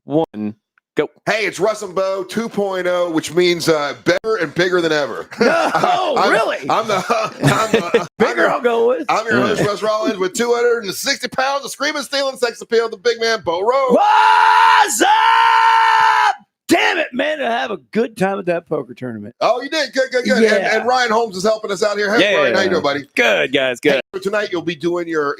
1, go. Hey, it's Russ and Bo 2.0, which means better and bigger than ever. No, really? I'm the Bigger, I'll go with. I'm your host, Russ Rollins, with 260 pounds of screaming, stealing, sex appeal, the big man, Bo Rowe. What's up? Damn it, man. I have a good time at that poker tournament. Oh, you did? Good. Yeah. And Ryan Holmes is helping us out here. Hey, Ryan, how you doing, buddy? Good, guys. Good. Hey, for tonight, you'll be doing your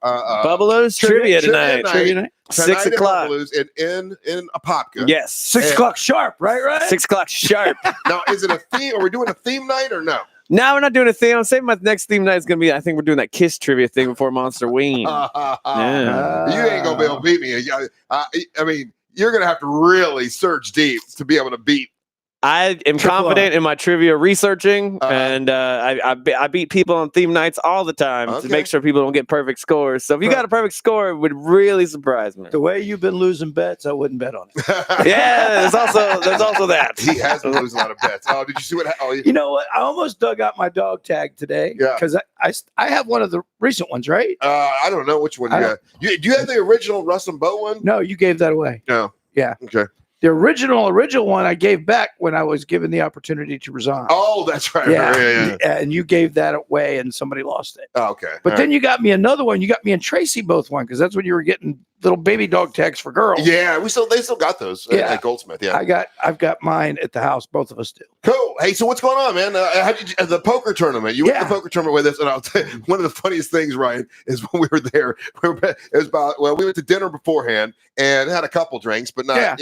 Bubbalos trivia tonight. Trivia night. 6 o'clock. In a Popka. Yes. 6 o'clock sharp, right? 6 o'clock sharp. Now, is it a theme? Are we doing a theme night or no? No, we're not doing a theme. I'm saying my next theme night is going to be, I think we're doing that Kiss trivia thing before Monster Ween. You ain't going to be able to beat me. I mean, you're going to have to really search deep to be able to beat. I am confident in my trivia researching, and I beat people on theme nights all the time to make sure people don't get perfect scores. So if you got a perfect score, it would really surprise me. The way you've been losing bets, I wouldn't bet on it. Yeah, there's also that. He has been losing a lot of bets. Oh, did you see what? You know what? I almost dug out my dog tag today because I have one of the recent ones, right? I don't know which one you got. Do you have the original Russ and Bo one? No, you gave that away. No. Yeah. Okay. The original one I gave back when I was given the opportunity to resign. Oh, that's right. Yeah. And you gave that away and somebody lost it. Oh, okay. But then you got me another one. You got me and Tracy both one because that's when you were getting little baby dog tags for girls. Yeah, they still got those at Goldsmith. Yeah, I've got mine at the house. Both of us do. Cool. Hey, so what's going on, man? The poker tournament. You went to the poker tournament with us, and I'll tell you, one of the funniest things, Ryan, is when we were there. We went to dinner beforehand and had a couple drinks, but not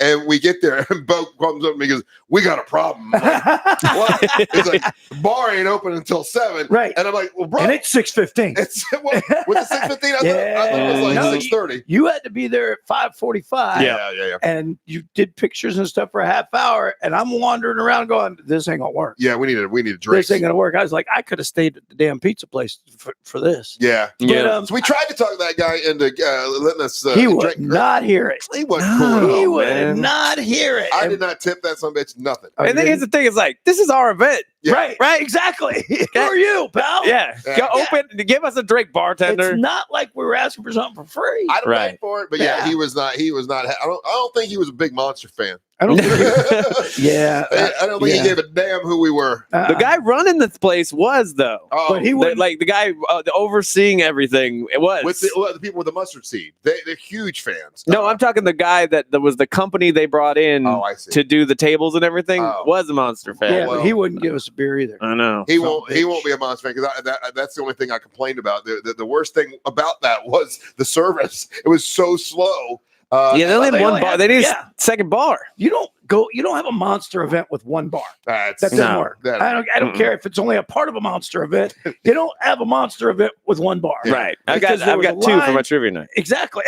And we get there, and Bo comes up to me and goes, "We got a problem." I'm like, what? It's like the bar ain't open until 7. Right. And I'm like, "Well, bro, and it's 6:15. It's was it 6:15? I thought it was like 6:30. You had to be there at 5:45. Yeah. And you did pictures and stuff for a half hour, and I'm wandering around going, "This ain't gonna work." Yeah, we need a drink. This ain't gonna work. I was like, I could have stayed at the damn pizza place for this. Yeah. But, so we tried to talk that guy into letting us. He would not hear it. He wasn't cool at all. He would not hear it. I did not tip that son of a bitch nothing. And here's the thing: it's like this is our event, right? Exactly. Who are you, pal? Yeah. Go open. Give us a drink, bartender. It's not like we were asking for something for free. I don't pay for it, but he was not. He was not. I don't think he was a big Monster fan. I don't think I don't think he gave a damn who we were. The guy running this place was, though. But he was the guy overseeing everything. It was with the people with the mustard seed. They're huge fans. No, I'm talking the guy that was the company they brought in to do the tables and everything was a Monster fan. Yeah, but he wouldn't give us a beer either. I know he won't be a Monster fan because that's the only thing I complained about. The worst thing about that was the service. It was so slow. They only had one bar. They need a second bar. You don't have a Monster event with one bar. That doesn't work. I don't care if it's only a part of a Monster event. You don't have a Monster event with one bar. Right. I've got 2 for my trivia night. Exactly.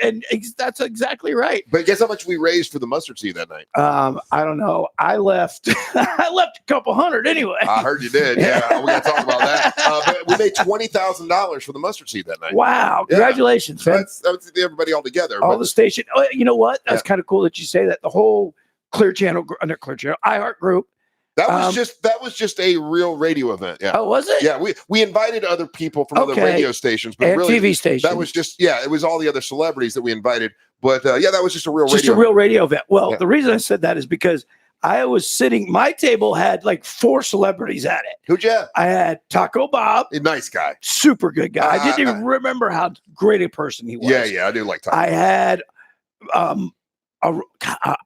And that's exactly right. But guess how much we raised for the mustard seed that night? I don't know. I left a couple hundred anyway. I heard you did. Yeah. We got to talk about that. But we made $20,000 for the mustard seed that night. Wow. Congratulations, man. That's everybody all together. All the station. Oh, you know what? That's kind of cool that you say that. The whole Clear Channel, iHeart Group. That was just a real radio event. Yeah. Oh, was it? Yeah. We invited other people from other radio stations, but and really TV stations. That was just it was all the other celebrities that we invited. But that was just a real radio event. Well, the reason I said that is because I was sitting. My table had like 4 celebrities at it. Who'd you have? I had Taco Bob, a nice guy, super good guy. I didn't even remember how great a person he was. Yeah, I do like Taco. I had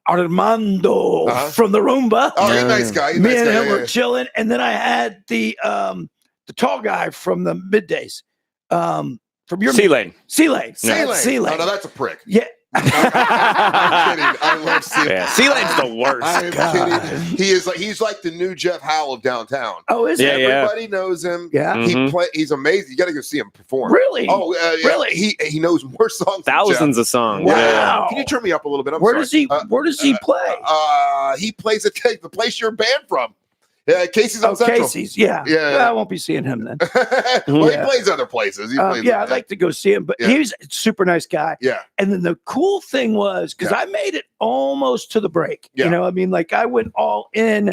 Armando from the Roomba. Oh, he's a nice guy. Me and him were chilling, and then I had the tall guy from the middays. From your C-Lane. C-Lane. Oh, no, that's a prick. Yeah. I'm kidding. I love C-Lane. Yeah, C-Lane's the worst. I am kidding. He's like the new Jeff Howell of downtown. Oh, is he? Everybody knows him. Yeah. He's amazing. You got to go see him perform. Really? Oh, really? He knows more songs. Thousands of songs. Wow. Yeah. Can you turn me up a little bit? Where does he play? He plays at the place you're banned from. Yeah, Casey's on Central. Casey's, yeah. I won't be seeing him then. Well, he plays other places. I'd like to go see him, but he's a super nice guy. Yeah. And then the cool thing was, because I made it almost to the break. Yeah. You know, I mean, like I went all in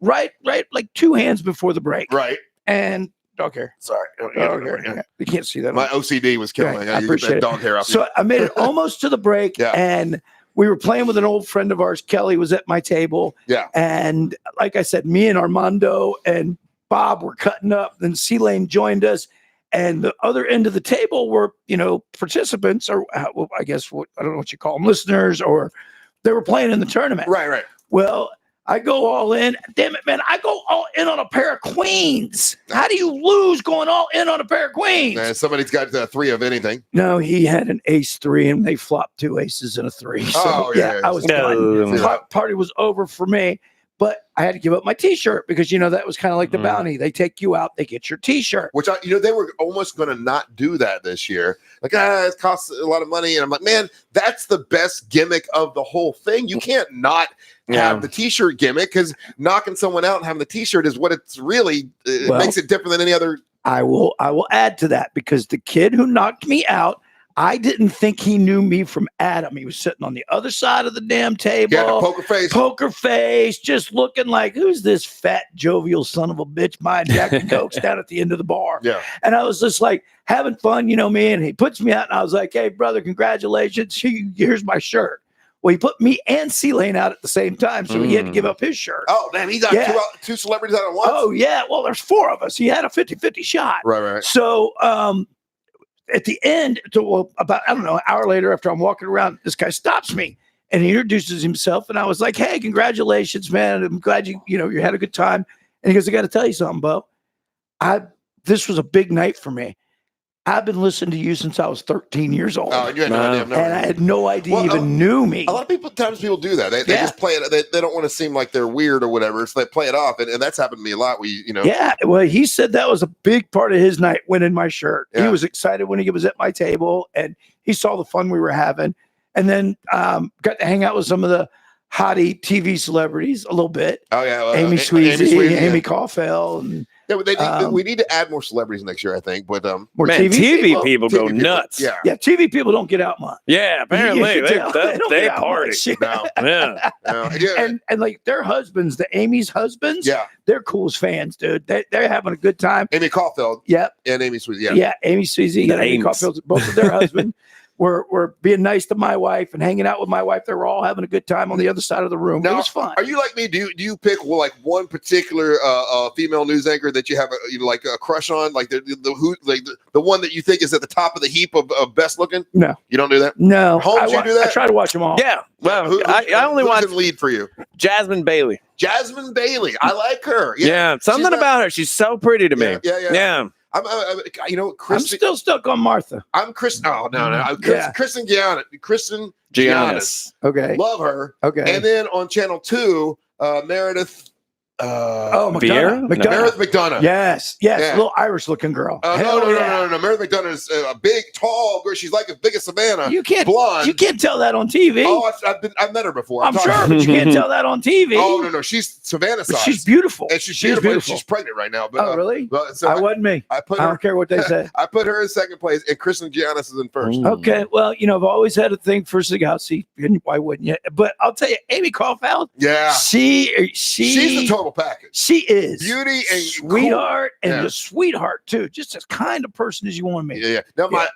right, like 2 hands before the break. Right. And Dog hair. Sorry. Dog hair. You can't see that. My OCD was killing me. I appreciate it. Dog hair off. So I made it almost to the break, and we were playing with an old friend of ours. Kelly was at my table. Yeah. And like I said, me and Armando and Bob were cutting up. Then C-Lane joined us. And the other end of the table were, participants, or I guess I don't know what you call them, listeners, or they were playing in the tournament. Right. Well, I go all in. Damn it, man. I go all in on a pair of queens. How do you lose going all in on a pair of queens? Somebody's got 3 of anything. No, he had an ace 3, and they flopped 2 aces and a 3. So, I was done. Party was over for me. But I had to give up my T-shirt because, that was kind of like the bounty. They take you out, they get your T-shirt. Which, they were almost going to not do that this year. Like, it costs a lot of money. And I'm like, man, that's the best gimmick of the whole thing. You can't not have the T-shirt gimmick, because knocking someone out and having the T-shirt is what it's really makes it different than any other. I will add to that, because the kid who knocked me out, I didn't think he knew me from Adam. He was sitting on the other side of the damn table. Yeah, poker face, just looking like, who's this fat, jovial son of a bitch buying Jack and Cokes down at the end of the bar? Yeah. And I was just like, having fun, me. And he puts me out, and I was like, hey, brother, congratulations. Here's my shirt. Well, he put me and C-Lane out at the same time, so he had to give up his shirt. Oh, man, he got two celebrities out at once? Oh, yeah. Well, there's 4 of us. He had a 50-50 shot. Right. So, at the end, about, I don't know, an hour later, after I'm walking around, this guy stops me and he introduces himself. And I was like, hey, congratulations, man. I'm glad you had a good time. And he goes, I got to tell you something, Bo. This was a big night for me. I've been listening to you since I was 13 years old. Oh, you had no idea. And I had no idea you even knew me. A lot of times people do that. They just play it. They don't want to seem like they're weird or whatever. So they play it off. And that's happened to me a lot. Yeah. Well, he said that was a big part of his night, winning my shirt. Yeah. He was excited when he was at my table, and he saw the fun we were having. And then got to hang out with some of the hottie TV celebrities a little bit. Oh, yeah. Well, Amy Sweezy, Amy Caulfield, and we need to add more celebrities next year, I think. But more TV people go nuts. Yeah, TV people don't get out much. Yeah, apparently they party. No. And like their husbands, the Amy's husbands, they're cool as fans, dude. They're having a good time. Amy Caulfield, and Amy Sweezy, Amy Sweezy and Amy Caulfield, both of their husbands. We're being nice to my wife and hanging out with my wife. They were all having a good time on the other side of the room. Now, it was fun. Are you like me? Do you pick one particular female news anchor that you have a crush on, like the one that you think is at the top of the heap of best looking? No, you don't do that. No, Holmes, you do that. I try to watch them all. Yeah, well, I only watch watch lead for you. Jasmine Bailey. I like her. Yeah, something about her. She's so pretty to me. Yeah. I'm still stuck on Martha. I'm Chris. Oh no. Kristen Giannis. Okay. Love her. Okay. And then on Channel 2, Meredith. McDonough. Meredith McDonough. Yes. A little Irish-looking girl. No. Meredith McDonough is a big, tall girl. She's like as big as Savannah. Blonde. You can't tell that on TV. Oh, I've met her before. I'm sure, but you can't tell that on TV. Oh no, she's Savannah size. She's beautiful. And she's beautiful. She's pregnant right now. But, really? So I wasn't me. I don't care what they say. I put her in second place, and Kristen Giannis is in first. Okay. Well, I've always had a thing for Sagazzi. Why wouldn't you? But I'll tell you, Amy Caulfield. Yeah. She's the total package. She is beauty and sweetheart, and a sweetheart too. Just as kind of person as you want to meet. Yeah. Now then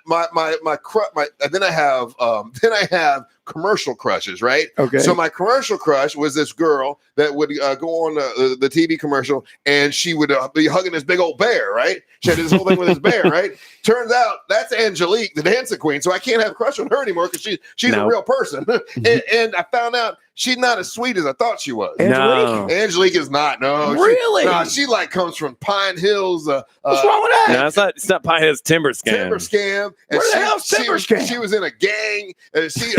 I have commercial crushes, right? Okay. So my commercial crush was this girl that would go on the TV commercial, and she would be hugging this big old bear, right? She had this whole thing with this bear, right? Turns out that's Angelique, the dancing queen. So I can't have a crush on her anymore because she's a real person. and I found out she's not as sweet as I thought she was. Angelique is not. No, really? She comes from Pine Hills. What's wrong with that? No, it's not Pine Hills. Timber Scam. And Where the hell's Timber Scam? She was in a gang. And she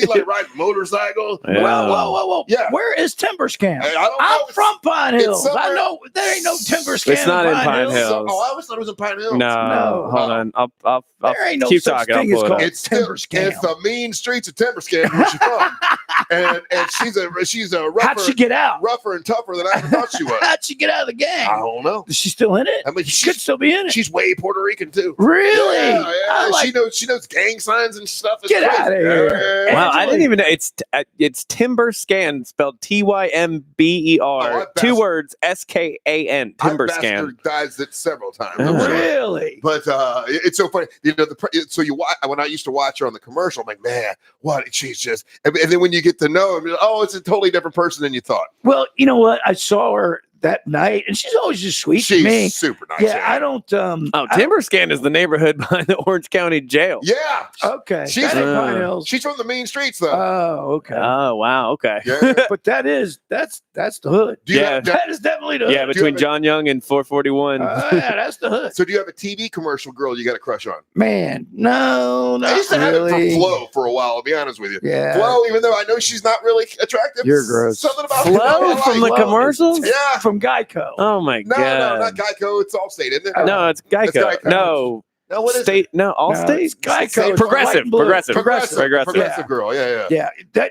like rides motorcycle. Yeah. Whoa. Yeah. Where is Timber Scam? I don't know. I'm from Pine Hills. I know there ain't no Timber Scam. It's not in Pine Hills. I always thought it was in Pine Hills. No, hold on. I'll there ain't no keep such talking. thing as called Timber Scam. It's the mean streets of Timber Scam where she's from. and she's a rougher. How'd she get out? Rougher and tougher than I ever thought she was. How'd she get out of the gang? I don't know. Is she still in it? I mean, she could still be in it. She's way Puerto Rican too. Really? Yeah. She knows gang signs and stuff. Get out of here. yeah. Wow, I didn't even know it's Timber Scan, spelled Tymber. Oh, 2 words, SKAN. Timber Scan. I've bastardized it several times. Yeah. I'm sure. Really? But it's so funny. So you watch when I used to watch her on the commercial, I'm like, man, what? She's just. And then when you get to know him, oh, it's a totally different person than you thought. Well, you know what? I saw her that night, and she's always just sweet to me. She's super nice. Yeah, I don't. Timber Scan is the neighborhood behind the Orange County Jail. Yeah. Okay. She's that ain't Pine Hills. She's from the mean streets, though. Oh, okay. Oh, wow. Okay. Yeah. But that's the hood. Yeah. That is definitely the hood. Yeah, between John Young and 441. Yeah, that's the hood. So do you have a TV commercial girl you got a crush on? Man, no, not I used to really. have it for Flo for a while, I'll be honest with you. Yeah. Flo, even though I know she's not really attractive. You're gross. Something about Flo I from the like. commercials? Yeah. From Geico. Oh, my No, God. not Geico. It's Allstate, isn't it? No, it's Geico. Geico. No. No, what is State? No, No, Allstate? it's Geico. Progressive. Progressive girl. Yeah. Yeah,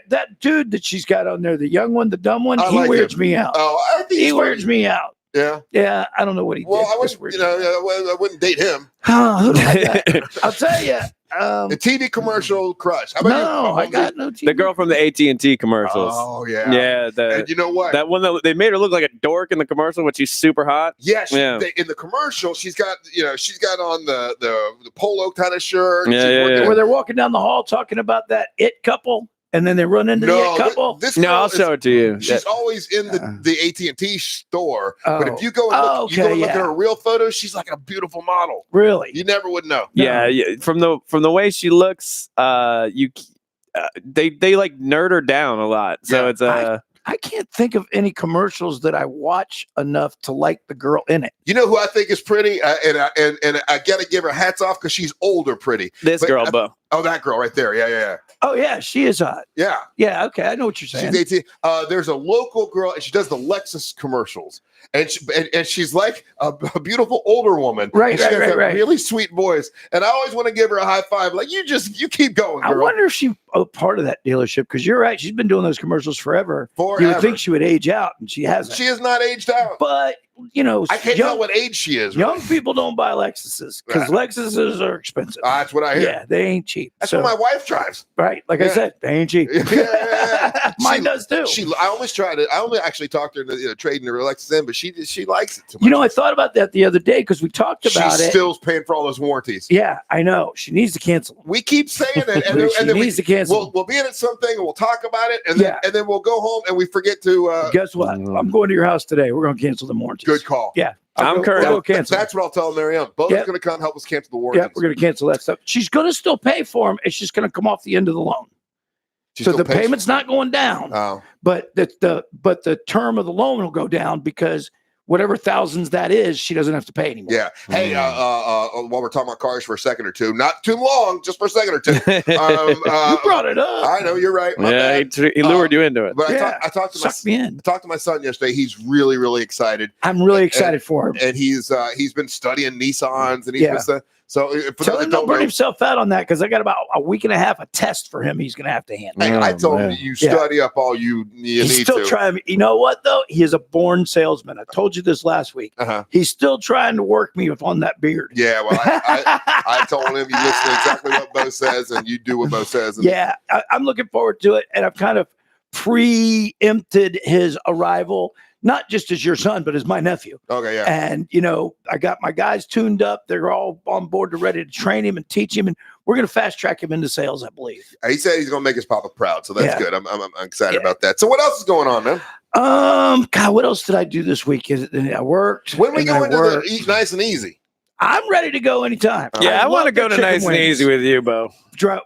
that dude that she's got on there, the young one, the dumb one, I he like weirds him. me out. Oh, I think He he's weirds me out. Yeah. Yeah, I don't know what he Well, did. I wish, Weird. I wouldn't date him. Who do I got? I'll tell you. The TV commercial crush. How about No, you? I got no TV. The girl from the AT&T commercials. Oh, yeah. Yeah, And you know what? that one that they made her look like a dork in the commercial, but she's super hot. Yeah, Yeah. in the commercial, she's got on the polo kind of shirt. Yeah, She's yeah, working- yeah. Where they're walking down the hall talking about that it couple, and then they run into the it couple. This No, girl I'll is- show it to you. She's always in the AT&T store, but Oh. if you go and look, Okay, look at yeah. her real photos, she's like a beautiful model. Really? You never would know. Yeah, yeah. From the way she looks, they like nerd her down a lot. So Yeah. it's I can't think of any commercials that I watch enough to like the girl in it. You know who I think is pretty, and I gotta give her hats off because she's older, pretty. this But girl, Bo. Oh, that girl right there. Yeah. Oh yeah, she is hot. Yeah. Yeah, okay, I know what you're saying. She's 18. There's a local girl, and she does the Lexus commercials, and she's like a beautiful older woman. Right, and she has a right. really sweet voice, and I always want to give her a high five. Like you keep going, I girl. wonder if she part of that dealership because you're right. She's been doing those commercials forever. You would Forever. think she would age out, and she hasn't. She is not aged out. But you know, I can't tell what age she is. young people don't buy Lexuses because Lexuses are expensive. That's what I hear. Yeah, they ain't cheap. That's So, what my wife drives. right, like I Yeah. said, they ain't cheap. Yeah. Mine does too. I only actually talked to her into trading her Lexus in, but she likes it too much. You know, I thought about that the other day because we talked about She's it. still paying for all those warranties. Yeah, I know. She needs to cancel them. We keep saying it, and She then needs to cancel. we'll be in at something and we'll talk about it, and then we'll go home and we forget to. Guess what? I'm going to your house today. We're going to cancel the warranties. Good call. Yeah. I'm currently- We'll cancel. That's what I'll tell Marianne. Bo's Yep. going to come help us cancel the Yeah, warranties. we're going to cancel that stuff. She's going to still pay for them. It's just going to come off the end of the loan. She's So still the patient. payment's not going down, Oh, but the term of the loan will go down because whatever thousands that is, she doesn't have to pay anymore. yeah. Hey, while we're talking about cars for a second or two, not too long, just for a second or two. You brought it up. I know you're right. My Yeah, bad. he lured you into it. But Yeah. I talked to Sucked me in. my son yesterday. He's really, really excited, I'm really excited for him. and he's been studying Nissans, and he's Yeah. been so for Tell those him that don't don't burn know, himself out on that because I got about a week and a half a test for him. He's going to have to handle. hey, I Oh, told him man. you Yeah. study up all you He's need still to. trying. You know what though? He is a born salesman. I told you this last week. Uh-huh. He's still trying to work me on that beard. Yeah, well, I told him you listen to exactly what Bo says, and you do what Bo says. And Yeah, I'm looking forward to it, and I've kind of preempted his arrival, not just as your son, but as my nephew. Okay, yeah. And you know, I got my guys tuned up. They're all on board to ready to train him and teach him, and we're going to fast track him into sales, I believe. He said he's going to make his papa proud, so that's Yeah. good. I'm excited Yeah. about that. So what else is going on, man? God, what else did I do this week? I worked. When we and go I into worked. the Eat Nice and Easy? I'm ready to go anytime. Yeah, I want to love go their to chicken Nice and wings. Easy with you, Bo.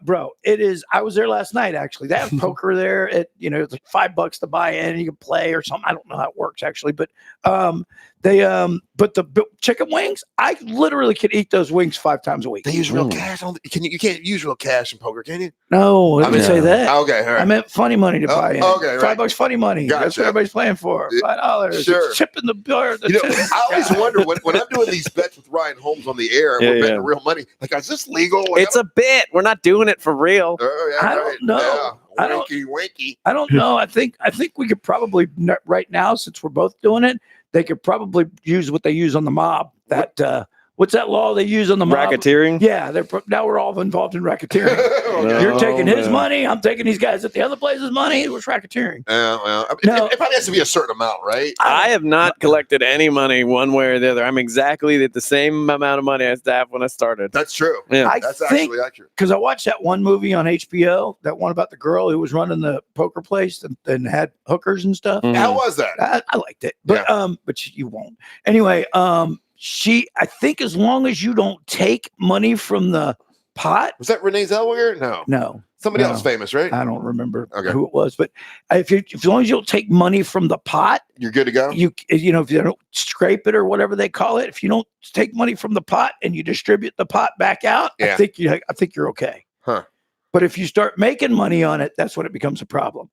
Bro, it is. I was there last night. Actually, they have poker there. It's like $5 to buy in. And you can play or something. I don't know how it works actually, but but the chicken wings, I literally can eat those wings 5 times a week. They use real cash. You can't use real cash in poker, can you? No, I didn't say that. Okay, all right. I meant funny money to Oh, buy in. okay, right. $5 funny money. That's Gotcha. what everybody's playing for. $5. Sure. It's chipping the bar. You know, I always wonder when I'm doing these bets with Ryan Holmes on the air and Yeah, we're betting yeah. real money. Like, is this legal? Like, It's a bit. We're not doing it for real. oh, yeah, I don't right. know. Yeah. I don't- Winky. I don't know. I think we could probably right now, since we're both doing it, they could probably use what they use on the mob. That what's that law they use on the mob? Racketeering? Yeah, now we're all involved in racketeering. You're taking his money. I'm taking these guys at the other place's money. It was racketeering. It probably has to be a certain amount, right? I have not collected any money one way or the other. I'm exactly at the same amount of money I used to have when I started. That's true. Yeah. That's actually accurate. Because I watched that one movie on HBO, that one about the girl who was running the poker place and had hookers and stuff. Mhm. How was that? I liked it, but you won't. Anyway, I think as long as you don't take money from the pot. Was that Renee Zellweger? No. Somebody else famous, right? I don't remember who it was, but if as long as you don't take money from the pot, you're good to go. If you don't scrape it or whatever they call it, if you don't take money from the pot and you distribute the pot back out, I think you're okay. Huh. But if you start making money on it, that's when it becomes a problem.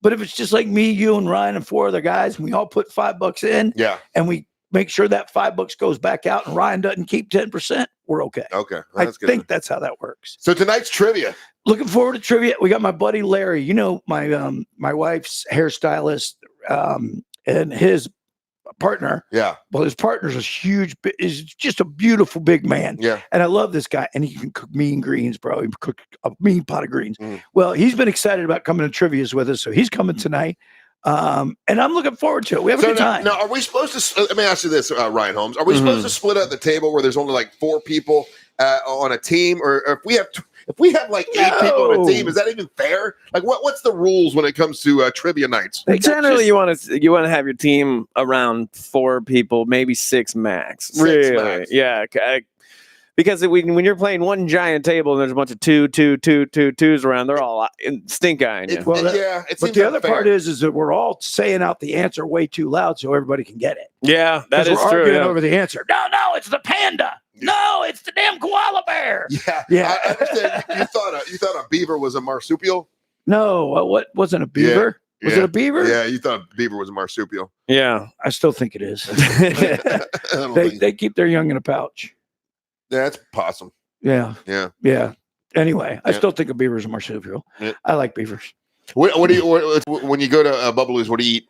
But if it's just like me, you, and Ryan and 4 other guys, and we all put $5 in, and we make sure that $5 goes back out, and Ryan doesn't keep 10%, we're okay. Okay, I think that's how that works. So tonight's trivia. Looking forward to trivia. We got my buddy Larry. You know, my wife's hairstylist, and his partner. Yeah. Well, his partner's is just a beautiful big man. Yeah. And I love this guy. And he can cook mean greens, bro. He can cook a mean pot of greens. Well, he's been excited about coming to trivias with us, so he's coming tonight. And I'm looking forward to it. We have a good time. Now, are we supposed to? Let me ask you this, Ryan Holmes. Are we supposed to split up the table where there's only like 4 people on a team, or if we have like 8 people on a team, is that even fair? Like, what's the rules when it comes to trivia nights? Generally, you want to have your team around 4 people, maybe 6 max. 6 max. Yeah. Because when you're playing one giant table and there's a bunch of twos around, they're all stink eyeing you. But the other part is that we're all saying out the answer way too loud so everybody can get it. Yeah, that is we're true. Arguing over the answer. No, it's the panda. No, it's the damn koala bear. Yeah. I understand. You thought a beaver was a marsupial? No, what wasn't a beaver? Was it a beaver? Yeah, you thought a beaver was a marsupial. Yeah, I still think it is. They keep their young in a pouch. Yeah, that's possum. Yeah. Anyway, I still think a beaver is a marsupial. Yeah. I like beavers. What do you when you go to Bubbaloo's? What do you eat?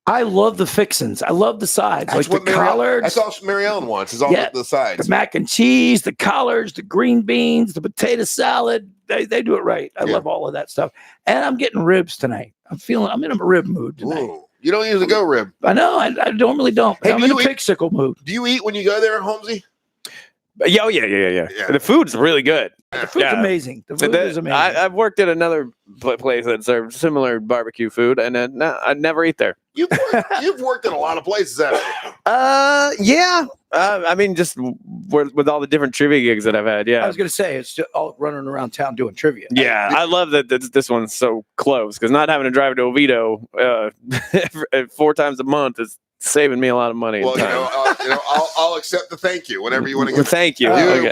I love the fixins. I love the sides, that's like the collards. I saw Mary Ellen once. It's all the sides. The mac and cheese, the collards, the green beans, the potato salad. They do it right. I love all of that stuff. And I'm getting ribs tonight. I'm in a rib mood tonight. Ooh. You don't usually go rib. I know. I normally don't. Hey, I'm in a pig-sickle mood. Do you eat when you go there, Holmesy? Yeah. The food's really good. The food's amazing. The food is amazing. I've worked at another place that served similar barbecue food, and I never eat there. You've worked in a lot of places, haven't you? Yeah. I mean, just with all the different trivia gigs that I've had. Yeah. I was going to say it's just all running around town doing trivia. Yeah, I love that this one's so close because not having to drive to Oviedo 4 times a month is saving me a lot of money. Well, I'll accept the thank you whenever you want to give. Thank you. You're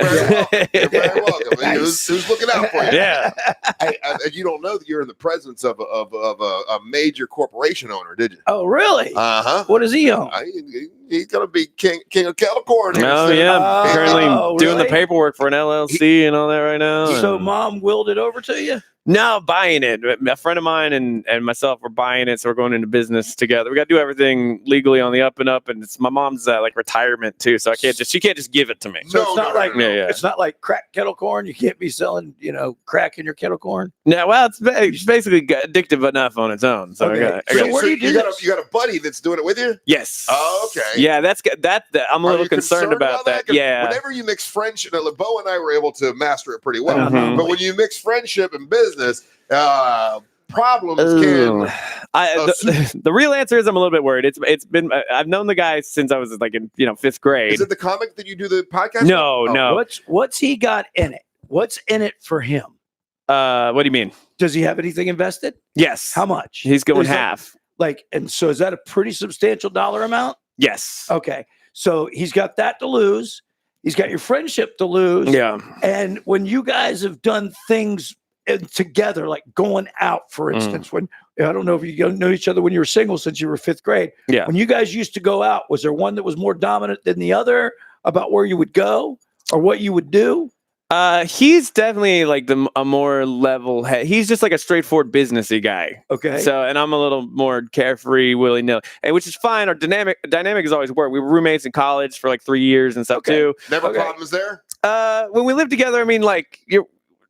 very welcome. Nice. Who's looking out for you? Yeah. You don't know that you're in the presence of a major corporation owner, did you? Oh, really? What does he own? He's gonna be king of California. Oh yeah, currently doing the paperwork for an LLC and all that right now. So mom willed it over to you? No, buying it. A friend of mine and myself were buying it, so we're going into business together. We got to do everything legally on the up and up, and it's my mom's like retirement too, so she can't just give it to me. So it's not like crack kettle corn. You can't be selling crack in your kettle corn. No, well, it's basically addictive enough on its own. So okay. what do you do? You got a buddy that's doing it with you? Yes. Oh, okay. Yeah, I'm a little concerned about that. Yeah. Whenever you mix friendship, Bo and I were able to master it pretty well. But when you mix friendship and business, problems can. The real answer is I'm a little bit worried. It's been I've known the guy since I was like in 5th grade. Is it the comic that you do the podcast? No. What's he got in it? What's in it for him? What do you mean? Does he have anything invested? Yes. How much? He's going half. And so is that a pretty substantial dollar amount? Yes. Okay. So he's got that to lose. He's got your friendship to lose. Yeah. And when you guys have done things together, like going out, for instance, when I don't know if you know each other when you were single since you were 5th grade. Yeah. When you guys used to go out, was there one that was more dominant than the other about where you would go or what you would do? He's definitely like a more level head. He's just like a straightforward businessy guy. Okay. So, and I'm a little more carefree, willy nilly, and which is fine. Our dynamic has always worked. We were roommates in college for like 3 years and stuff too. Never problems there. When we lived together, I mean, like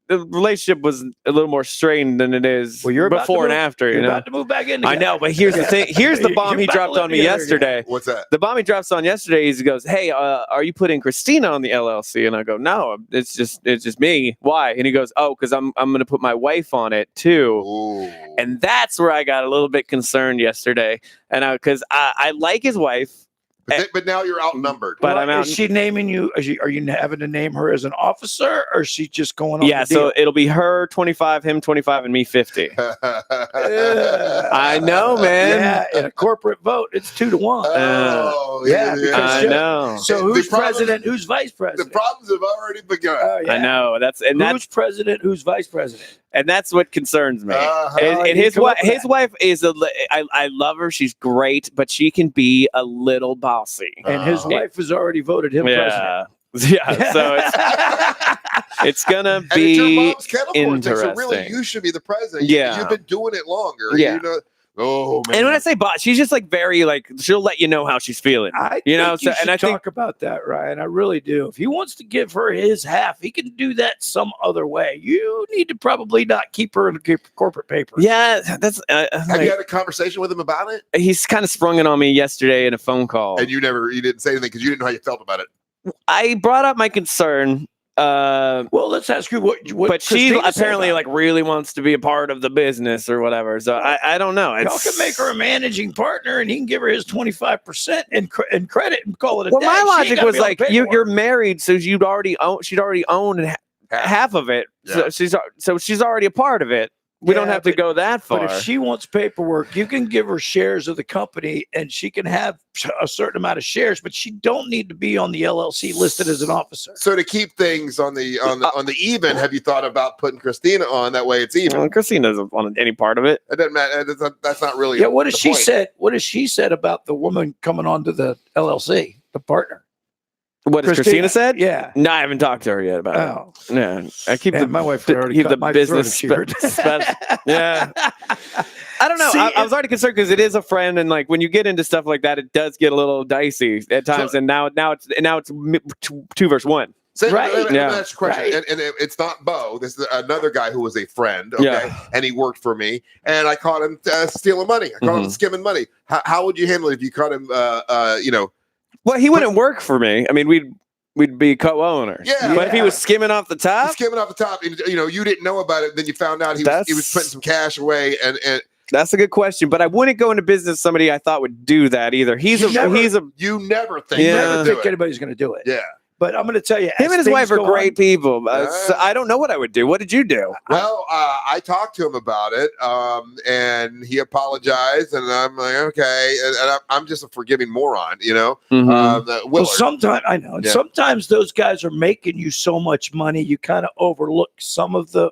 the relationship was a little more strained than it is before and after. You're you know, about to move back in. I know, but here's the thing. Here's the bomb he dropped on me yesterday. What's that? The bomb he drops on yesterday is he goes, "Hey, are you putting Christina on the LLC?" And I go, "No, it's just me. Why?" And he goes, "Oh, because I'm going to put my wife on it too." Ooh. And that's where I got a little bit concerned yesterday, and because I like his wife. But now you're outnumbered. But I'm out. Is she naming you? Are you having to name her as an officer, or is she just going on? Yeah, so it'll be her 25, him 25, and me 50. I know, man. Yeah, in a corporate vote, it's 2-1. I know. So who's president? Who's vice president? The problems have already begun. I know. Who's president? Who's vice president? And that's what concerns me. And his wife is I love her. She's great, but she can be a little bossy. And his wife has already voted him president. Yeah, so it's gonna be and your mom's kettle interesting. So really, you should be the president. Yeah, you've been doing it longer. Yeah. You know? Oh man. And when I say boss, she's just like very like she'll let you know how she's feeling. I think about that, Ryan. I really do. If he wants to give her his half, he can do that some other way. You need to probably not keep her in corporate paper. Yeah, that's. Have you had a conversation with him about it? He's kind of sprung it on me yesterday in a phone call, and you didn't say anything because you didn't know how you felt about it. I brought up my concern. Well, let's ask you what but she apparently like really wants to be a part of the business or whatever. So I don't know. Y'all can make her a managing partner, and he can give her his 25% in credit and call it a day. Well, my logic was like you're married, so she'd already owned half of it. Yeah. So she's already a part of it. We don't have to go that far. But if she wants paperwork, you can give her shares of the company, and she can have a certain amount of shares, but she don't need to be on the LLC listed as an officer. So to keep things on the even, have you thought about putting Christina on? That way it's even. Well, Christina doesn't want any part of it. It doesn't matter. That's not really. Yeah. What has she said? What has she said about the woman coming onto the LLC, the partner? What has Christina said? Yeah. No, I haven't talked to her yet about it. Yeah. I keep my wife would already cut my business. Yeah. I don't know. See, I was already concerned because it is a friend, and like when you get into stuff like that, it does get a little dicey at times. So, and now it's 2 versus 1. So, right. That's a question. Right. And it's not Bo. This is another guy who was a friend. Okay. Yeah. And he worked for me. And I caught him stealing money. I caught him skimming money. How would you handle it if you caught him, Well, he wouldn't work for me. I mean, we'd be co-owners. Yeah. But if he was skimming off the top, and, you didn't know about it, then you found out he was putting some cash away, and that's a good question. But I wouldn't go into business with somebody I thought would do that either. You never think anybody's going to do it. Yeah. But I'm going to tell you, him and his wife are great people. So I don't know what I would do. What did you do? Well, I talked to him about it, and he apologized, and I'm like, okay, and I'm just a forgiving moron, Well, sometimes I know. Yeah. Sometimes those guys are making you so much money, you kind of overlook some of the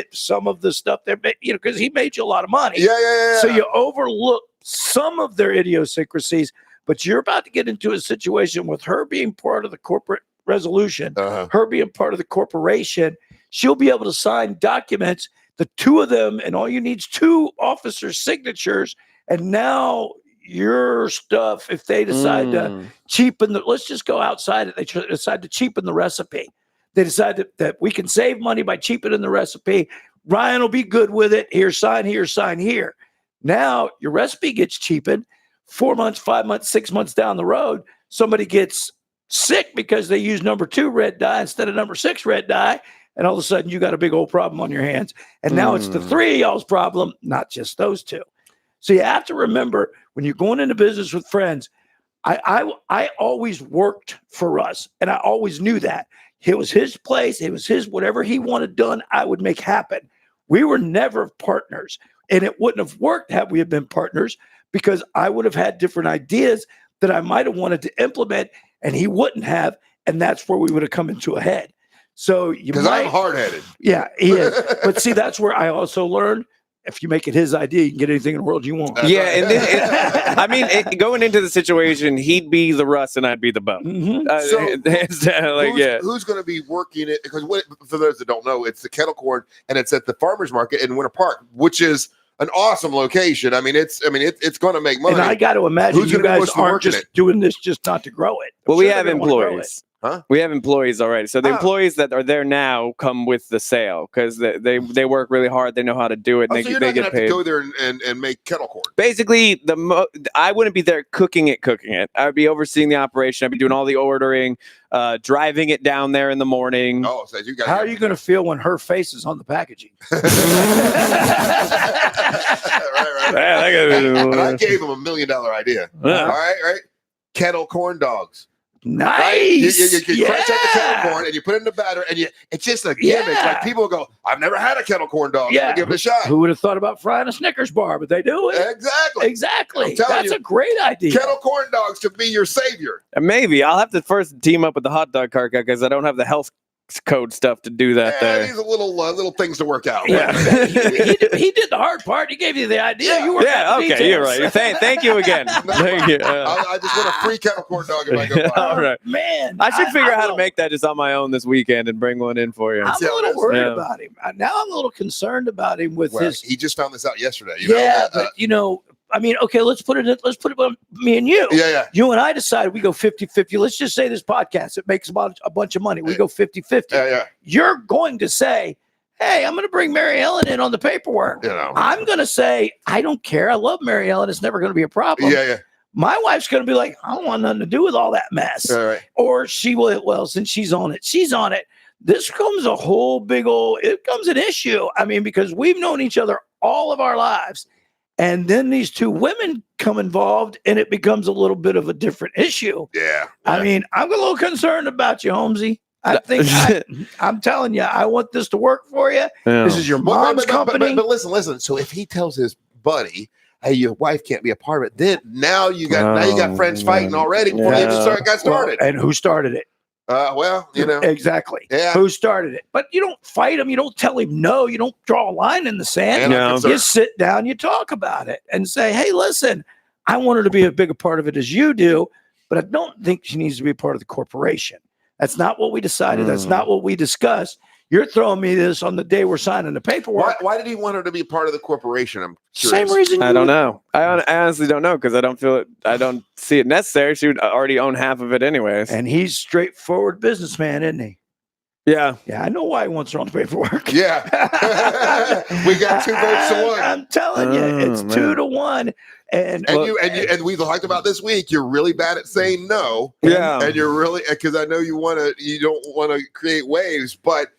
stuff they're because he made you a lot of money. Yeah. So you overlook some of their idiosyncrasies. But you're about to get into a situation with her being part of the corporate resolution, her being part of the corporation. She'll be able to sign documents, the two of them, and all you need is 2 officers' signatures. And now your stuff, if they decide to cheapen let's just go outside it. They decide to cheapen the recipe. They decide that we can save money by cheapening the recipe. Ryan will be good with it. Here, sign here, sign here. Now your recipe gets cheapened. 4 months, 5 months, 6 months down the road, somebody gets sick because they use number 2 red dye instead of number 6 red dye. And all of a sudden you got a big old problem on your hands. And now it's the 3 of y'all's problem, not just those 2. So you have to remember when you're going into business with friends, I always worked for Russ, and I always knew that. It was his place. It was his, whatever he wanted done, I would make happen. We were never partners, and it wouldn't have worked had we have been partners, because I would have had different ideas that I might have wanted to implement, and he wouldn't have, and that's where we would have come into a head. So because I'm hard-headed. Yeah, he is. But see, that's where I also learned if you make it his idea, you can get anything in the world you want. Yeah, and then, I mean, going into the situation, he'd be the Russ and I'd be the Bo. Who's going to be working it? Because for those that don't know, it's the kettle corn, and it's at the farmers market in Winter Park, which is an awesome location. I mean, it's going to make money. And I got to imagine you guys aren't just doing this just not to grow it. Well, we have employees. Huh? We have employees already. So the employees that are there now come with the sale because they work really hard. They know how to do it. And so they get paid. To go there and make kettle corn. Basically, I wouldn't be there cooking it. I would be overseeing the operation. I'd be doing all the ordering, driving it down there in the morning. Oh, so you guys. How are you going to feel when her face is on the packaging? right. And I gave him $1 million idea. Yeah. All right. Kettle corn dogs. Nice. Right? You crunch out the kettle corn and you put it in the batter, and it's just a gimmick. Like people will go, I've never had a kettle corn dog. Yeah. Give it a shot. Who would have thought about frying a Snickers bar? But they do it. Exactly. That's a great idea. Kettle corn dogs could be your savior. And maybe I'll have to first team up with the hot dog cart guy because I don't have the health code stuff to do that there. These are little things to work out. Yeah. he did the hard part. He gave you the idea. You okay, you're right. Thank you again. Thank you. I just want a free kettle corn dog if I go buy. All right, man. I should figure out how to make that just on my own this weekend and bring one in for you. I'm a little worried about him. Now I'm a little concerned about him with his. He just found this out yesterday. I mean, okay, let's put it on me and you. Yeah. You and I decide we go 50-50. Let's just say this podcast, it makes about a bunch of money. We go 50-50. Yeah. You're going to say, hey, I'm going to bring Mary Ellen in on the paperwork. I'm going to say, I don't care. I love Mary Ellen. It's never going to be a problem. Yeah. My wife's going to be like, I don't want nothing to do with all that mess. Right. Or she will, well, since she's on it. This becomes it becomes an issue. I mean, because we've known each other all of our lives. And then these two women come involved, and it becomes a little bit of a different issue. Yeah. I mean, I'm a little concerned about you, Holmesy. I think I'm telling you, I want this to work for you. Yeah. This is your mom's company. But listen. So if he tells his buddy, "Hey, your wife can't be a part of it," then now you got friends fighting already before they even got started. And who started it? Exactly. Yeah. Who started it? But you don't fight him. You don't tell him no. You don't draw a line in the sand. You sit down, you talk about it and say, hey, listen, I want her to be as big a part of it as you do, but I don't think she needs to be a part of the corporation. That's not what we decided. That's not what we discussed. You're throwing me this on the day we're signing the paperwork. Why did he want her to be part of the corporation? I'm curious. Same reason. I don't know. I honestly don't know because I don't feel it. I don't see it necessary. She would already own half of it anyways. And he's straightforward businessman, isn't he? Yeah. Yeah, I know why he wants her on the paperwork. Yeah. We got 2 votes to 1. I'm telling you, it's 2-1. And we talked about this week. You're really bad at saying no. Yeah. And you're really, because I know you don't want to create waves, but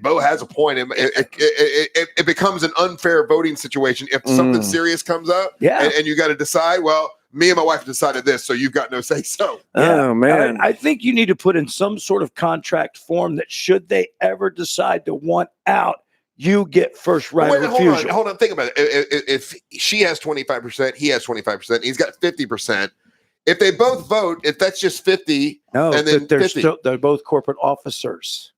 Bo has a point. It becomes an unfair voting situation if something serious comes up. Yeah. And you got to decide, well, me and my wife decided this, so you've got no say so. Oh, man. I think you need to put in some sort of contract form that should they ever decide to want out, you get first right of refusal. Hold on. Think about it. If she has 25%, he has 25%, he's got 50%. If they both vote, if that's just 50, no, and then they're both corporate officers.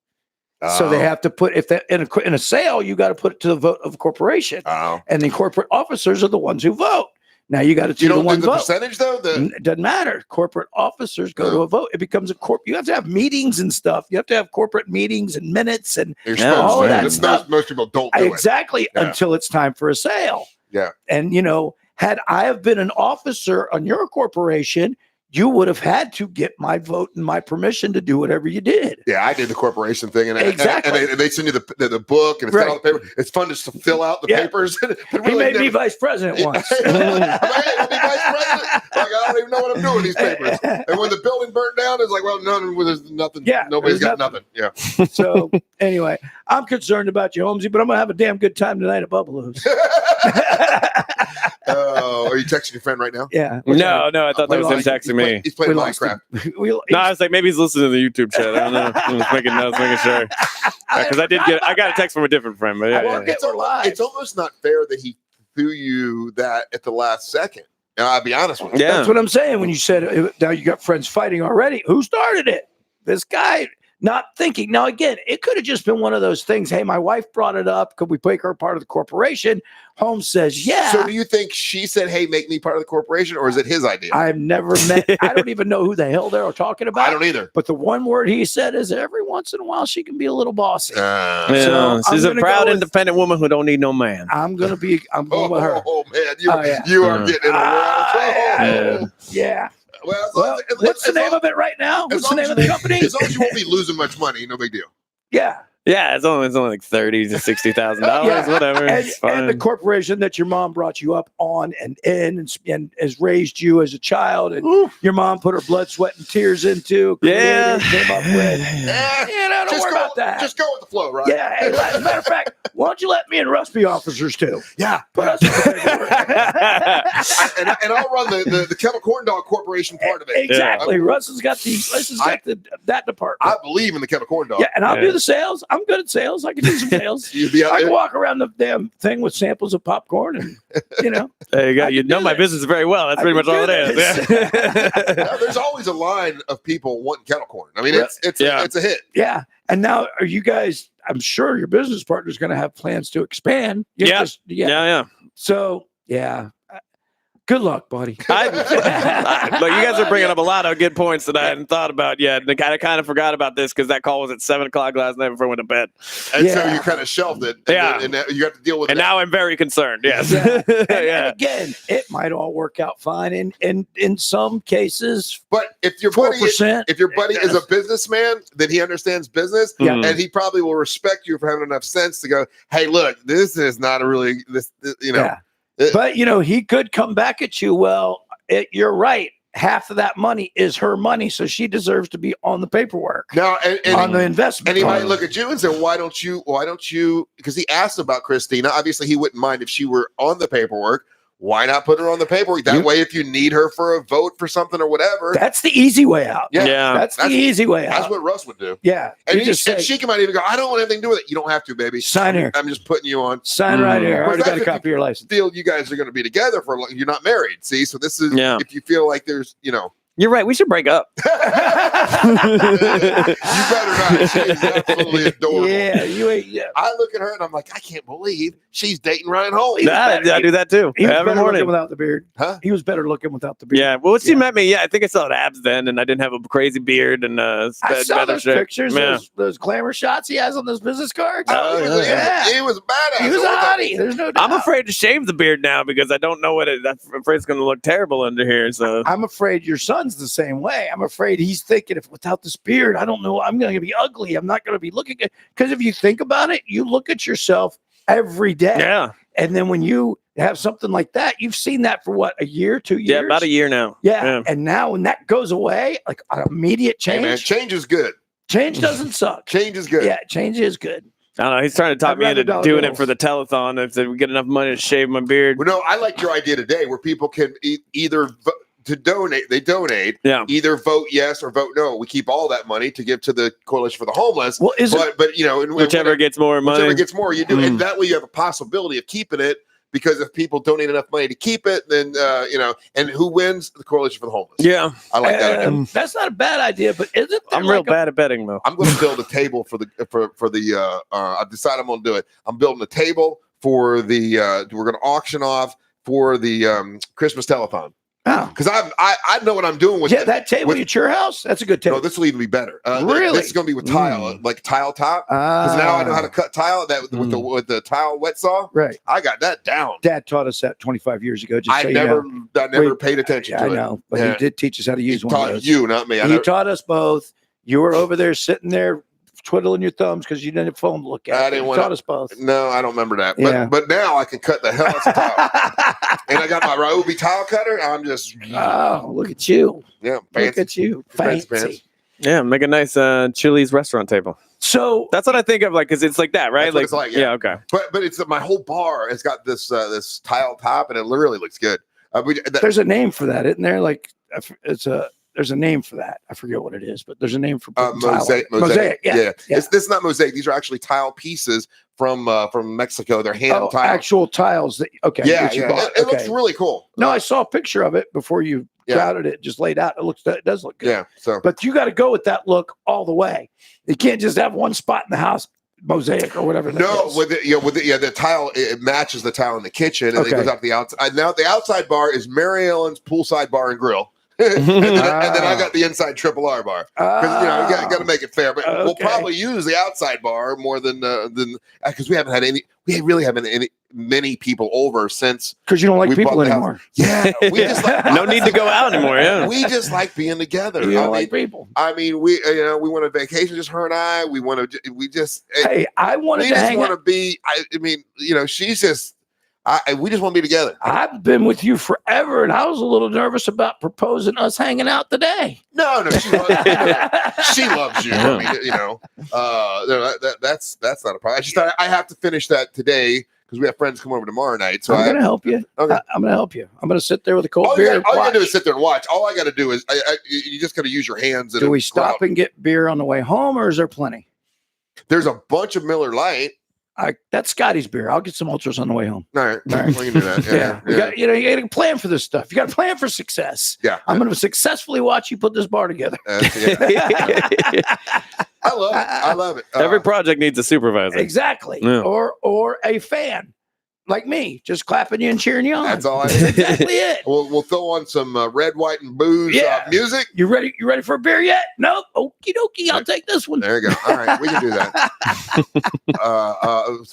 So they have to put, if that in a sale, you got to put it to the vote of the corporation. And the corporate officers are the ones who vote. Now you got to do the one vote. Percentage though. It doesn't matter. Corporate officers go to a vote. It becomes a You have to have meetings and stuff. You have to have corporate meetings and minutes and all of that stuff. Most people don't do it until it's time for a sale. Yeah. And had I have been an officer on your corporation, you would have had to get my vote and my permission to do whatever you did. Yeah, I did the corporation thing, and exactly. And they send you the book and fill out the paper. It's fun just to fill out the papers. He made me vice president once. I'll be vice president. Like, I don't even know what I'm doing these papers. And when the building burnt down, it's like, well, there's nothing. Yeah, nobody's got nothing. Yeah. So anyway, I'm concerned about you, Holmesy, but I'm gonna have a damn good time tonight at Bubbaloo's. Are you texting your friend right now? Yeah. No, I thought that was him texting me. He's playing Minecraft. No, I was like, maybe he's listening to the YouTube chat. I don't know. I was making sure. Because I got a text from a different friend. But it's almost not fair that he threw you that at the last second. And I'll be honest with you. Yeah. That's what I'm saying. When you said, now you got friends fighting already. Who started it? This guy. not thinking. Now, again, it could have just been one of those things. Hey, my wife brought it up. Could we make her part of the corporation? Holmes says, yeah. So do you think she said, hey, make me part of the corporation, or is it his idea? I've never met, I don't even know who the hell they're talking about. I don't either. But the one word he said is every once in a while she can be a little bossy. So she's a proud, independent woman who don't need no man. I'm going with her. Oh, man. You are getting in the world. Yeah. Well, what's the name of it right now? What's the name of the company? As long as you won't be losing much money, no big deal. Yeah. Yeah, it's only like $30,000 to $60,000, whatever. And the corporation that your mom brought you up on and has raised you as a child, and your mom put her blood, sweat, and tears into. Yeah, came up with. Don't worry about that. Just go with the flow, right? Yeah. Hey, as a matter of fact, why don't you let me and Russ be officers too? Yeah. Put us and I'll run the Kettle Corn Dog Corporation part of it. Exactly. Russ has got that department. I believe in the Kettle Corn Dog. Yeah, and I'll do the sales. I'm good at sales. I can do some sales. I can walk around the damn thing with samples of popcorn, and there you go. You know my business very well. That's pretty much all it is. There's always a line of people wanting kettle corn. I mean, it's a hit. Yeah. And now, are you guys? I'm sure your business partner is going to have plans to expand. Yeah. So yeah. Good luck, buddy. Look, you guys are bringing up a lot of good points that I hadn't thought about yet. And I kind of forgot about this because that call was at 7:00 last night before I went to bed. And so you kind of shelved it. And you have to deal with it. And now I'm very concerned. Yes. And again, it might all work out fine in some cases. But if your buddy is a businessman, then he understands business, and he probably will respect you for having enough sense to go, hey, look, this is not a really But he could come back at you. Well, you're right. Half of that money is her money, so she deserves to be on the paperwork. Now, and on the investment. And he might look at you and say, "Why don't you?" Because he asked about Christina. Obviously, he wouldn't mind if she were on the paperwork. Why not put her on the paperwork? That way, if you need her for a vote for something or whatever, that's the easy way out. Yeah. That's the easy way out. That's what Russ would do. Yeah. And she might even go, I don't want anything to do with it. You don't have to, baby. Sign here. I'm just putting you on. Sign right here. I already got a copy of your license. Feel you guys are going to be together for you're not married. See, so this is if you feel like there's You're right. We should break up. You better not. She is absolutely adorable. Yeah. I look at her and I'm like, I can't believe she's dating Ryan Holt. I do that too. He was every better morning looking without the beard. Huh? He was better looking without the beard. Yeah. Well, once he met me, I think I still had abs then, and I didn't have a crazy beard and I saw those pictures, those glamour shots he has on those business cards. He was a badass. He was a hottie. There's no doubt. I'm afraid to shave the beard now because I don't know I'm afraid it's going to look terrible under here. So I'm afraid your son's the same way. I'm afraid he's thinking, if without this beard, I don't know, I'm going to be ugly. I'm not going to be looking good. Because if you think about it, you look at yourself every day. Yeah. And then when you have something like that, you've seen that for what, a year, 2 years? Yeah, about a year now. Yeah. And now when that goes away, like an immediate change. Hey man, change is good. Change doesn't suck. Change is good. Yeah, change is good. I don't know. He's trying to talk me into doing it for the telethon if we get enough money to shave my beard. Well, no, I like your idea today where people can either to donate. They donate. Yeah. Either vote yes or vote no. We keep all that money to give to the Coalition for the Homeless. Well, whichever gets more money, whichever gets more, you do, and that way you have a possibility of keeping it. Because if people donate enough money to keep it, then and who wins? The Coalition for the Homeless. Yeah, I like that. That's not a bad idea, but isn't I'm real bad at betting though. I'm going to build a table for the. I've decided I'm going to do it. I'm building a table for the. We're going to auction off for the Christmas telethon. Oh, because I know what I'm doing with that table at your house. That's a good table. No, this will even be better. Really, this is going to be with tile, like tile top. Because now I know how to cut tile. With the tile wet saw. Right, I got that down. Dad taught us that 25 years ago. I never paid attention to it. I know, but he did teach us how to use one. Taught you, not me. He taught us both. You were over there sitting there twiddling your thumbs because you didn't have phone to look at. I didn't want taught us both. No, I don't remember that. But now I can cut the hell out of tile. And I got my Ryobi tile cutter. I'm just look at you. Yeah, fancy. Look at you. Fancy. Yeah, make a nice Chili's restaurant table. So that's what I think of, like, because it's like that, right? Like, it's like, yeah, okay. But it's my whole bar has got this this tile top, and it literally looks good. There's a name for that, isn't there? Like there's a name for that. I forget what it is, but there's a name for mosaic. Yeah. This is not mosaic. These are actually tile pieces from Mexico. They're hand tile. Actual tiles. It looks really cool. No, I saw a picture of it before you crowded it, just laid out. It does look good. Yeah. So, But you got to go with that look all the way. You can't just have one spot in the house, mosaic or whatever. no, the tile, it matches the tile in the kitchen, and it goes out to the outside. Now the outside bar is Mary Ellen's poolside bar and grill. and then I got the inside triple R bar because you got to make it fair. But we'll probably use the outside bar more than because we really haven't had many people over since because you don't like people anymore. Yeah, we just no need to go out anymore. Yeah, we just like being together. You don't like people. I mean, we went on vacation, just her and I. We want to. We just. Hey, I wanted to hang out. Want to be. I mean, she's just. We just want to be together. I've been with you forever, and I was a little nervous about proposing us hanging out today. No, she loves you. I mean, that's not a problem. I just thought I have to finish that today because we have friends come over tomorrow night. So I'm going to help you. Okay. I'm going to help you. I'm going to sit there with a cold beer. All you got to do is sit there and watch. All I got to do is you just got to use your hands. Do we stop and get beer on the way home, or is there plenty? There's a bunch of Miller Lite. That's Scotty's beer. I'll get some ultras on the way home. All right. We can do that. Yeah. You got to plan for this stuff. You got to plan for success. Yeah. I'm going to successfully watch you put this bar together. I love it. Every project needs a supervisor. Exactly. Yeah. Or a fan. Like me, just clapping you and cheering you on. That's all I need. That's exactly it. We'll throw on some red, white, and booze music. You ready? You ready for a beer yet? Nope. Okie dokie. I'll take this one. There you go. All right, we can do that.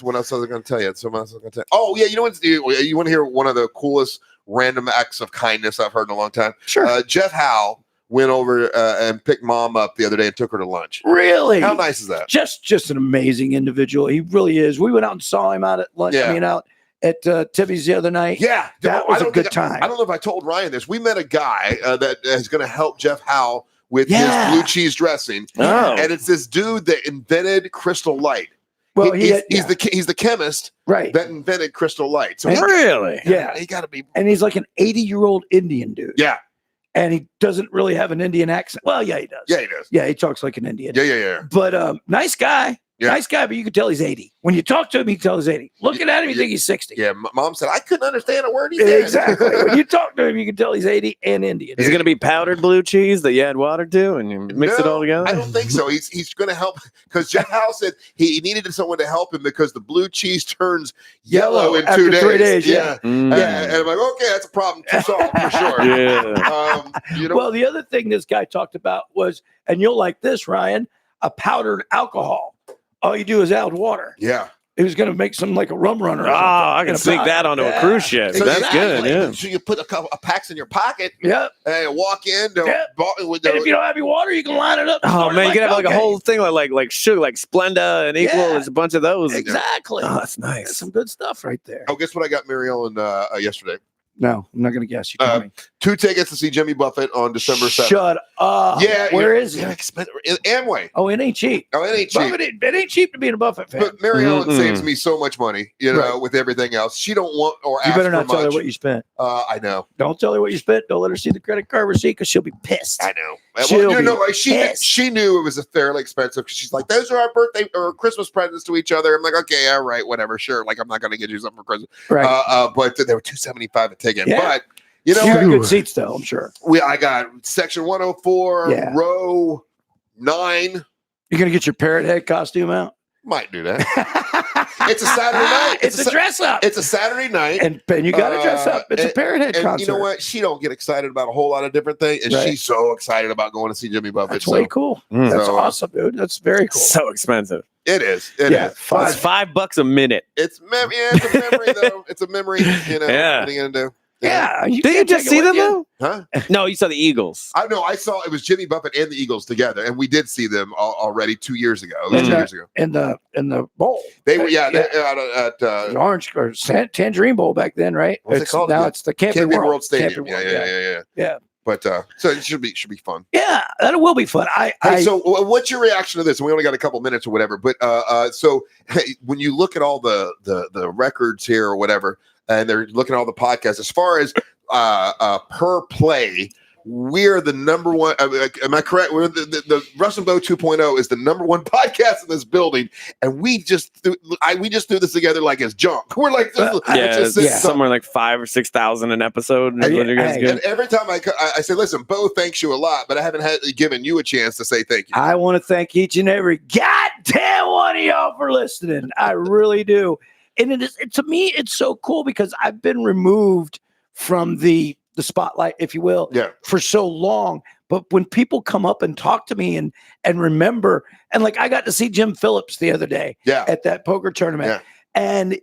What else was I going to tell you? Someone else was going to tell you. Oh yeah, you know what? You want to hear one of the coolest random acts of kindness I've heard in a long time? Sure. Jeff Howe went over and picked Mom up the other day and took her to lunch. Really? How nice is that? Just an amazing individual. He really is. We went out and saw him out at lunch. Yeah. I mean, out at Tibby's the other night. Yeah, that was a good time. I don't know if I told Ryan this. We met a guy that is going to help Jeff Howe with his blue cheese dressing. Oh. And it's this dude that invented Crystal Light. Well, he's the chemist that invented Crystal Light. So really? Yeah. He got to be. And he's like an 80-year-old Indian dude. Yeah. And he doesn't really have an Indian accent. Well, yeah, he does. Yeah, he does. Yeah, he talks like an Indian. Yeah. But nice guy. Yeah. Nice guy, but you can tell he's 80. When you talk to him, you can tell he's 80. Looking at him, you think he's 60. Yeah, Mom said, I couldn't understand a word he said. Exactly. When you talk to him, you can tell he's 80 and Indian. Is it going to be powdered blue cheese that you add water to and you mix it all together? I don't think so. He's going to help because Jeff Howe said he needed someone to help him because the blue cheese turns yellow in 2 days. 3 days, yeah. And I'm like, okay, that's a problem to solve for sure. Yeah. Well, the other thing this guy talked about was, and you'll like this, Ryan, a powdered alcohol. All you do is add water. Yeah. He was going to make some like a rum runner. I can sneak that onto a cruise ship. So that's good. Yeah. So you put a couple of packs in your pocket. Yep. And walk in. And if you don't have your water, you can line it up. Oh man, you can have like a whole thing like sugar, like Splenda and Equal. There's a bunch of those. Exactly. Oh, that's nice. That's some good stuff right there. Oh, guess what I got Mary Ellen yesterday? No, I'm not going to guess. You tell me. 2 tickets to see Jimmy Buffett on December 7th. Shut up. Yeah. Where is it? Amway. Oh, it ain't cheap. Oh, it ain't cheap. It ain't cheap to be a Buffett fan. But Mary Ellen saves me so much money, with everything else. She don't want or ask for much. You better not tell her what you spent. I know. Don't tell her what you spent. Don't let her see the credit card receipt because she'll be pissed. I know. She knew it was fairly expensive because she's like, those are our birthday or Christmas presents to each other. I'm like, okay, all right, whatever, sure. Like, I'm not going to get you something for Christmas. Right. But they were $275 a ticket. Yeah. But you got good seats though, I'm sure. I got section 104, row 9. You're gonna get your parrot head costume out? Might do that. It's a Saturday night. It's a dress up. It's a Saturday night, and you got to dress up. It's a parrot head concert. You know what? She don't get excited about a whole lot of different things, and she's so excited about going to see Jimmy Buffett. That's way cool. That's awesome, dude. That's very cool. So expensive. It is. It is. It's $5 a minute. It's a memory though. It's a memory. Yeah. What are you gonna do? Yeah. Did you just see them though? Huh? No, you saw the Eagles. I saw it was Jimmy Buffett and the Eagles together, and we did see them already 2 years ago. In the bowl. They were at the Orange or Tangerine Bowl back then, right? What's it called? Now it's the Camping World Stadium. World, Yeah. But so it should be fun. Yeah, that will be fun. So what's your reaction to this? And we only got a couple minutes or whatever. But so when you look at all the records here or whatever, and they're looking at all the podcasts as far as per play, we're the number one. Am I correct? We're the Russ and Bo 2.0 is the number one podcast in this building, and we just threw this together like it's junk. We're like, somewhere like 5,000 or 6,000 an episode. And every time I say, listen, Bo thanks you a lot, but I haven't given you a chance to say thank you. I want to thank each and every goddamn one of y'all for listening. I really do. And to me, it's so cool because I've been removed from the spotlight, if you will, for so long. But when people come up and talk to me and remember, and like I got to see Jim Phillips the other day at that poker tournament. Yeah. And,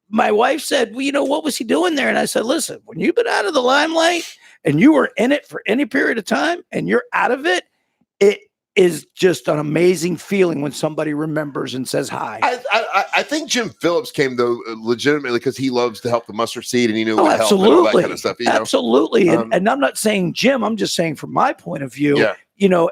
my wife said, well, what was he doing there? And I said, listen, when you've been out of the limelight and you were in it for any period of time and you're out of it, it is just an amazing feeling when somebody remembers and says hi. I think Jim Phillips came though legitimately because he loves to help the mustard seed and he knew what help and all that kind of stuff. Absolutely. And I'm not saying Jim, I'm just saying from my point of view,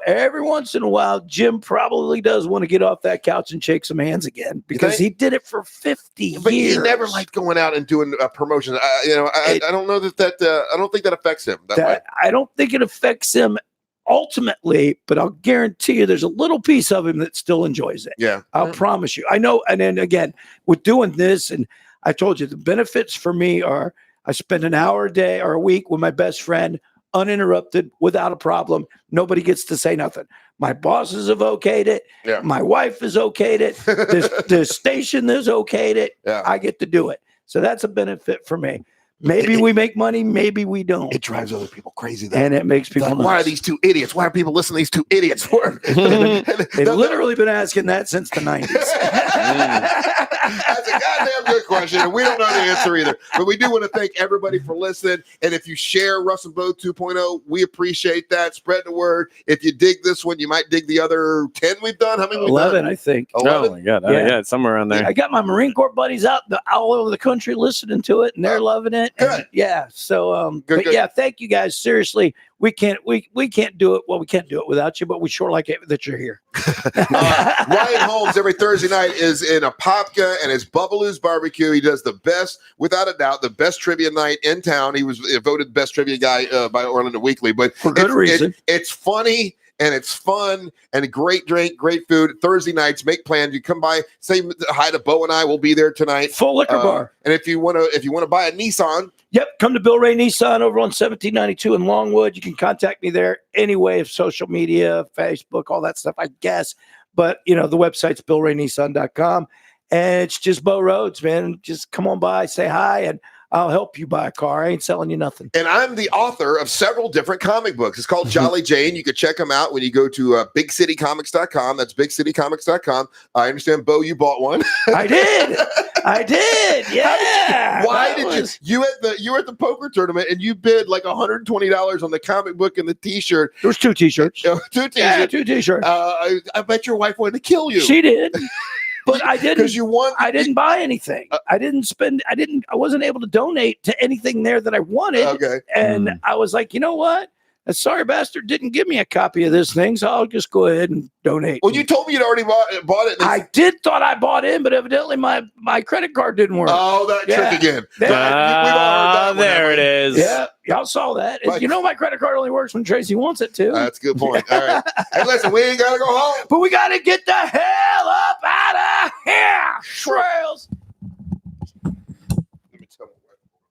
every once in a while, Jim probably does want to get off that couch and shake some hands again because he did it for 50 years. But he never liked going out and doing promotions. I don't know that I don't think that affects him that way. I don't think it affects him ultimately, but I'll guarantee you there's a little piece of him that still enjoys it. Yeah. I'll promise you. I know. And then again, with doing this, and I told you the benefits for me are I spend an hour a day or a week with my best friend, uninterrupted, without a problem. Nobody gets to say nothing. My bosses have okayed it. Yeah. My wife has okayed it. The station has okayed it. Yeah. I get to do it. So that's a benefit for me. Maybe we make money, maybe we don't. It drives other people crazy, though. And it makes people like, why are these two idiots? Why are people listening to these two idiots for? They've literally been asking that since the 90s. That's a goddamn good question, and we don't know the answer either. But we do want to thank everybody for listening. And if you share Russ and Bo 2.0, we appreciate that. Spread the word. If you dig this one, you might dig the other 10 we've done. How many we've 11, done? I think. 11? Oh, my God. Yeah, it's somewhere around there. I got my Marine Corps buddies out all over the country listening to it, and they're loving it. Good. And so, good. Yeah, thank you guys. Seriously, we can't do it. Well, we can't do it without you, but we sure like it that you're here. Ryan Holmes every Thursday night is in Apopka and it's Bubbaloo's Barbecue. He does the best, without a doubt, the best trivia night in town. He was voted best trivia guy by Orlando Weekly, but for good reason. It's funny. And it's fun and a great drink, great food. Thursday nights, make plans. You come by, say hi to Bo and I. We'll be there tonight. Full liquor bar. And if you want to buy a Nissan, come to Bill Ray Nissan over on 1792 in Longwood. You can contact me there anyway of social media, Facebook, all that stuff, I guess. But the website's BillRayNissan.com, and it's just Bo Rhodes, man. Just come on by, say hi, and I'll help you buy a car. I ain't selling you nothing. And I'm the author of several different comic books. It's called Jolly Jane. You can check them out when you go to BigCityComics.com. That's BigCityComics.com. I understand, Bo, you bought one. I did. Yeah. Why did you were at the poker tournament and you bid like $120 on the comic book and the T-shirt? There was 2 T-shirts. 2 T-shirts. Yeah, 2 T-shirts. I bet your wife wanted to kill you. She did. But I didn't, because you won. I didn't buy anything. I wasn't able to donate to anything there that I wanted. Okay. And I was like, you know what? That sorry bastard didn't give me a copy of this thing, so I'll just go ahead and donate. Well, you told me you'd already bought it. I thought I bought in, but evidently my credit card didn't work. Oh, that trick again. We've all heard that there it is. Yeah, y'all saw that. My credit card only works when Tracy wants it to. That's a good point. All right. Hey, listen, we ain't got to go home. But we got to get the hell up out of here, Trails.